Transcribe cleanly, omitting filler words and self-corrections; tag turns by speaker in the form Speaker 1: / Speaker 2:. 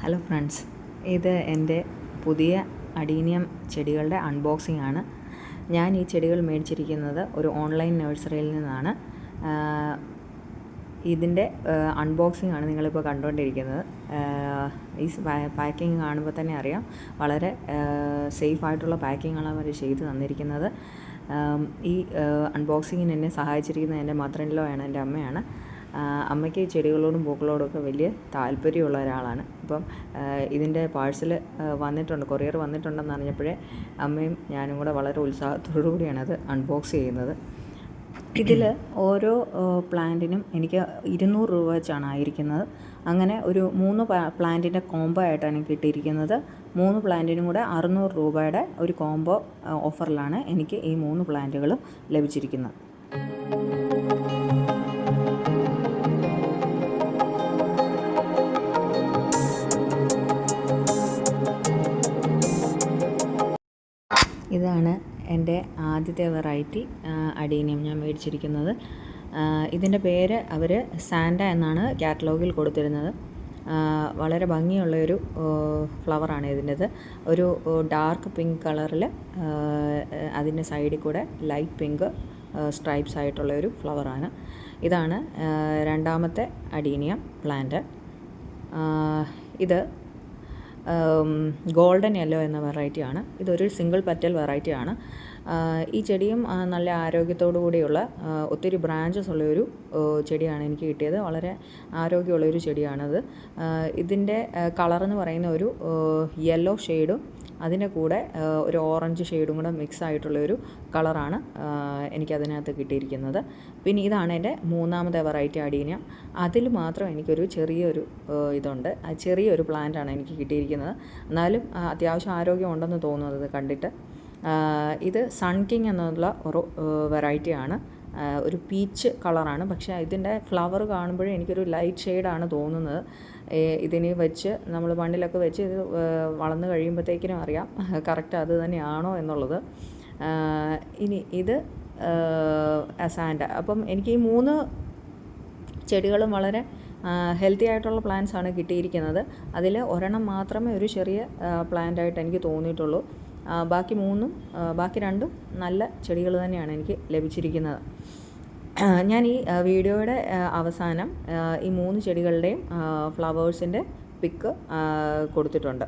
Speaker 1: Hello friends, ഇത് എൻ്റെ പുതിയ അഡീനിയം ചെടികളുടെ അൺബോക്സിംഗ് ആണ്. ഞാൻ ഈ ചെടികൾ മേടിച്ചിരിക്കുന്നത് ഒരു ഓൺലൈൻ നഴ്സറിയിൽ നിന്നാണ്. ഇതിൻ്റെ അൺബോക്സിംഗ് ആണ് നിങ്ങളിപ്പോൾ കണ്ടുകൊണ്ടിരിക്കുന്നത്. ഈ പാക്കിംഗ് കാണുമ്പോൾ തന്നെ അറിയാം, വളരെ സേഫായിട്ടുള്ള പാക്കിങ്ങാണ് അവർ ചെയ്ത് തന്നിരിക്കുന്നത്. ഈ അൺബോക്സിങ്ങിന് എന്നെ സഹായിച്ചിരിക്കുന്നത് എൻ്റെ മദർ ഇൻ ലോ ആണ്, എൻ്റെ അമ്മയാണ്. അമ്മയ്ക്ക് ചെടികളോടും പൂക്കളോടും ഒക്കെ വലിയ താല്പര്യമുള്ള ഒരാളാണ്. അപ്പം ഇതിൻ്റെ പാഴ്സൽ വന്നിട്ടുണ്ട്, കൊറിയർ വന്നിട്ടുണ്ടെന്ന് അറിഞ്ഞപ്പോഴേ അമ്മയും ഞാനും കൂടെ വളരെ ഉത്സാഹത്തോടു കൂടിയാണ് അത് അൺബോക്സ് ചെയ്യുന്നത്. ഇതിൽ ഓരോ പ്ലാന്റിനും എനിക്ക് 200 രൂപ വെച്ചാണ് ആയിരിക്കുന്നത്. അങ്ങനെ ഒരു 3 പ്ലാന്റിൻ്റെ കോംബോ ആയിട്ടാണ് എനിക്ക് കിട്ടിയിരിക്കുന്നത്. 3 പ്ലാന്റിനും കൂടെ 600 രൂപയുടെ ഒരു കോംബോ ഓഫറിലാണ് എനിക്ക് ഈ 3 പ്ലാന്റുകളും ലഭിച്ചിരിക്കുന്നത്. ഇതാണ് എൻ്റെ ആദ്യത്തെ വെറൈറ്റി അഡീനിയം ഞാൻ മേടിച്ചിരിക്കുന്നത്. ഇതിൻ്റെ പേര് അവർ സാൻഡ എന്നാണ് കാറ്റലോഗിൽ കൊടുത്തിരുന്നത്. വളരെ ഭംഗിയുള്ളൊരു ഫ്ലവറാണ് ഇതിൻ്റെത്. ഒരു ഡാർക്ക് പിങ്ക് കളറിൽ അതിൻ്റെ സൈഡിൽ കൂടെ ലൈറ്റ് പിങ്ക് സ്ട്രൈപ്സ് ആയിട്ടുള്ളൊരു ഫ്ലവറാണ്. ഇതാണ് രണ്ടാമത്തെ അഡീനിയം പ്ലാന്റ്. ഇത് ഗോൾഡൻ യെല്ലോ എന്ന വെറൈറ്റിയാണ്. ഇതൊരു സിംഗിൾ പെറ്റൽ വെറൈറ്റിയാണ്. ഈ ചെടിയും നല്ല ആരോഗ്യത്തോടു കൂടിയുള്ള ഒത്തിരി ബ്രാഞ്ചസ് ഉള്ളൊരു ചെടിയാണ് എനിക്ക് കിട്ടിയത്. വളരെ ആരോഗ്യമുള്ളൊരു ചെടിയാണത്. ഇതിൻ്റെ കളറെന്ന് പറയുന്ന ഒരു യെല്ലോ ഷെയ്ഡും അതിൻ്റെ കൂടെ ഒരു ഓറഞ്ച് ഷെയ്ഡും കൂടെ മിക്സ് ആയിട്ടുള്ളൊരു കളറാണ് എനിക്കതിനകത്ത് കിട്ടിയിരിക്കുന്നത്. പിന്നെ ഇതാണ് എൻ്റെ മൂന്നാമത്തെ വെറൈറ്റി അഡീനിയം. അതിൽ മാത്രം എനിക്കൊരു ചെറിയൊരു ഇതുണ്ട്, ചെറിയൊരു പ്ലാന്റാണ് എനിക്ക് കിട്ടിയിരിക്കുന്നത്. എന്നാലും അത്യാവശ്യം ആരോഗ്യമുണ്ടെന്ന് തോന്നുന്നത് കണ്ടിട്ട്. ഇത് സൺ കിങ് എന്നുള്ള ഒരു വെറൈറ്റിയാണ്. ഒരു പീച്ച് കളറാണ്, പക്ഷേ ഇതിൻ്റെ ഫ്ലവർ കാണുമ്പോഴേ എനിക്കൊരു ലൈറ്റ് ഷെയ്ഡാണ് തോന്നുന്നത്. ഇതിന് വെച്ച് നമ്മൾ മണ്ണിലൊക്കെ വെച്ച് ഇത് വളർന്നു കഴിയുമ്പോഴത്തേക്കിനും അറിയാം കറക്റ്റ് അത് തന്നെയാണോ എന്നുള്ളത്. ഇനി ഇത് സാൻഡ. അപ്പം എനിക്ക് ഈ 3 ചെടികളും വളരെ ഹെൽത്തി ആയിട്ടുള്ള പ്ലാന്റ്സ് ആണ് കിട്ടിയിരിക്കുന്നത്. അതിൽ ഒരെണ്ണം മാത്രമേ ഒരു ചെറിയ പ്ലാന്റായിട്ട് എനിക്ക് തോന്നിയിട്ടുള്ളൂ. ബാക്കി 2 നല്ല ചെടികൾ തന്നെയാണ് എനിക്ക് ലഭിച്ചിരിക്കുന്നത്. ഞാൻ ഈ വീഡിയോയുടെ അവസാനം ഈ 3 ചെടികളുടെയും ഫ്ലവേഴ്സിൻ്റെ പിക്ക് കൊടുത്തിട്ടുണ്ട്.